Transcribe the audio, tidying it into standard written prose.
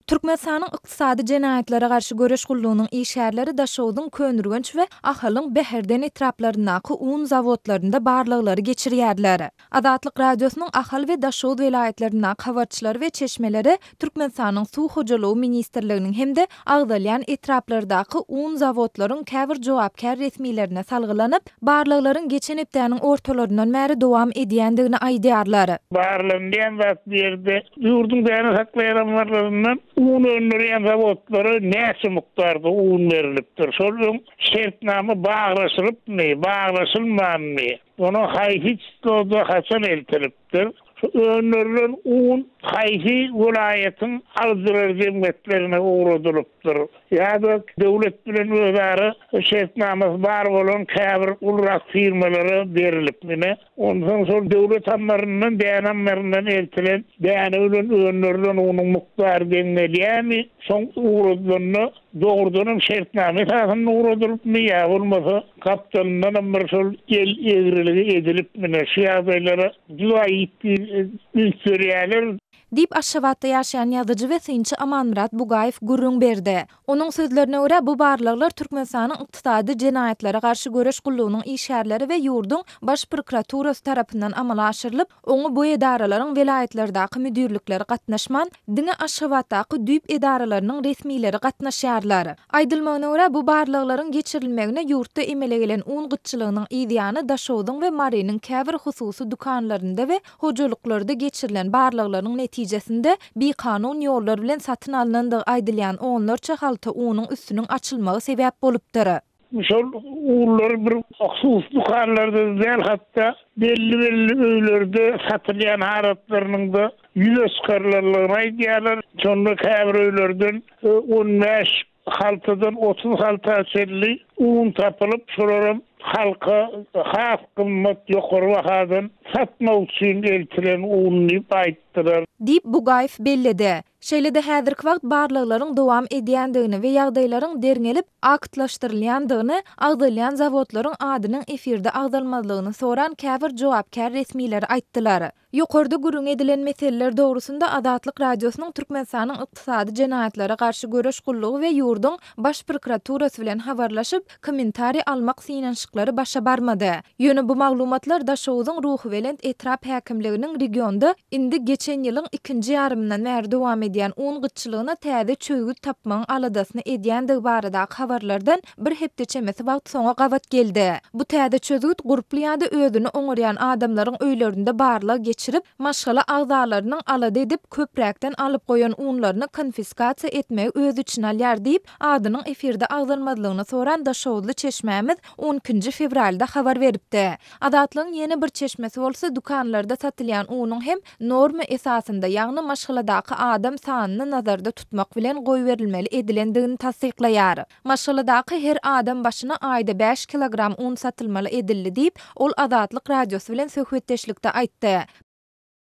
Türkmenistanyň Ykdysady jenaýatlara garşy göreş gullugynyň işgärleri Daşogzuň Köneürgenç we Ahalyň Bäherden etraplaryndaky un zawodlarynda barlaglary geçirýärler. Azatlyk radiosynyň Ahal we Daşoguz welaýetleriniň habarçylary we çeşmeleri Türkmenistanyň Suw hojalygy ministrliginiň hemde Agdalyan etraplaryndaky un zawodlaryň käbir jogapkär resmilerine salgylanyp, barlaglaryň geçen hepdäniň ortalaryndan bäri dowam edýändigini aýdýarlar. Barlanýar zat berde ýurdun bäni saklaýanlaryndan un öndürýän zawodlary näçe mukdarda un berilipdir. Şol şertname baglaşylypmy, baglaşylmamy. Onu haýhyç doza haçan eltiripdir. Önerilen un haýhy welaýatyň awdurlar jemgyýetlerine uğradylypdyr. Ýa-da döwlet bilen özara şertname bar bolan käbir ulrak firmalary berilipmi? Ondan soň döwlet amlaryndan beýanlaryndan eltilen beýanlanan önerilen unyň mukdary deňelýärmi? Soň uğradylyny doğrudan şertname tarafından uğradylypmy ýa bolmasa kaptandan bir şol el egriligi edilipmi? Şu ýagdaýlara geçirýärler Dip Aşgabatda ýaşaýan ýazyjy we synçy Amanmurat Bugaýew gurrun berdi. Onuň sözlerine görä bu barlaglar Türkmenistanyň Ykdysady jenaýatlara garşy göreş gullugynyň işgärleri we ýurduň baş prokuraturasy tarapyndan amala aşyrylyp, oňa bu edaralaryň welaýetlerdaky müdürlikleri gatnaşman, diňe Aşgabatdaky düýp edaralarynyň resmileri gatnaşýarlar. Aýdylmagyna görä bu barlaglaryň geçirilmegine ýurtda emele gelen un gytçylygynyň ýa-da Daşogzuň we Marynyň käbir hususy dukanlarynda we hojalyklarda geçirilen barlaglaryň netijesinde bir kanun ýollar bilen satyn alynandygy aýdylýan onlarça halta unyň üstüniň açylmagy sebäp bolupdyr. Şol uğurlar bir husus dukanlarda değil, hatta belli öýlerde satylýan haratlarynyň da ýüzeskarlarlygyny aýdýarlar. Şonda käbir öýlerden 15 haltadan 30 halta çelli un tapylyp şolaryň halka has kymmat ýokary bahadan satmak üçin eltilen un diýip aýtdylar. Dip Bugaýew bellidi. Şeýle-de häzirki wagt barlaglaryň dowam edýändigini we ýagdaýlaryň derňelip aktlaşdyrylýandygyny, agdalýan zawodlaryň adynyň efirde agdalmalygyny soran käbir jogapkär resmiler aýtdylar. Ýokarda gurrun edilen meseleler dogrusunda Azatlyk radiosynyň Türkmenistanyň Ykdysady jenaýatlara garşy göreş gullugy we ýurduň baş prokuraturasy bilen habarlaşyp, kommentari almak synanşyklary başa barmady. Ýöne bu maglumatlar Daşogzuň ruhy bilen etrap häkimliginiň regionda indi geçen ýylyň 2-nji ýarymyndan bäri dowam edýän un gytçylygyna täze çözgüt tapmagyň aladasyny edýändigi barada habarlardan bir hepde çemesi wagt soňa gawat geldi. Bu täze çözgüt guruply ýa-da özüni oňarýan adamlaryň öýlerinde barlag geçirip, maşgala agdalarynyň alada edip köpräkden alyp goýan unlaryny konfiskasiýa etmegi öz üçin alýar diýip adynyň efirde agdalmadylygyny soran Daşoguzly çeşmämiz 12-nji fevralda habar beripdi. Azatlygyň ýene bir çeşmesi bolsa dukanlarda satylýan unyň hem norma esasynda, ýagny maşgaladaky adam sanyny nazarda tutmak bilen goýberilmeli edilendigini tasdiklaýar. Maşgaladaky her adam başyna aýda 5 kilogram un satylmaly edildi diýip ol Azatlyk radiosy bilen söhbetdeşlikde aýtdy.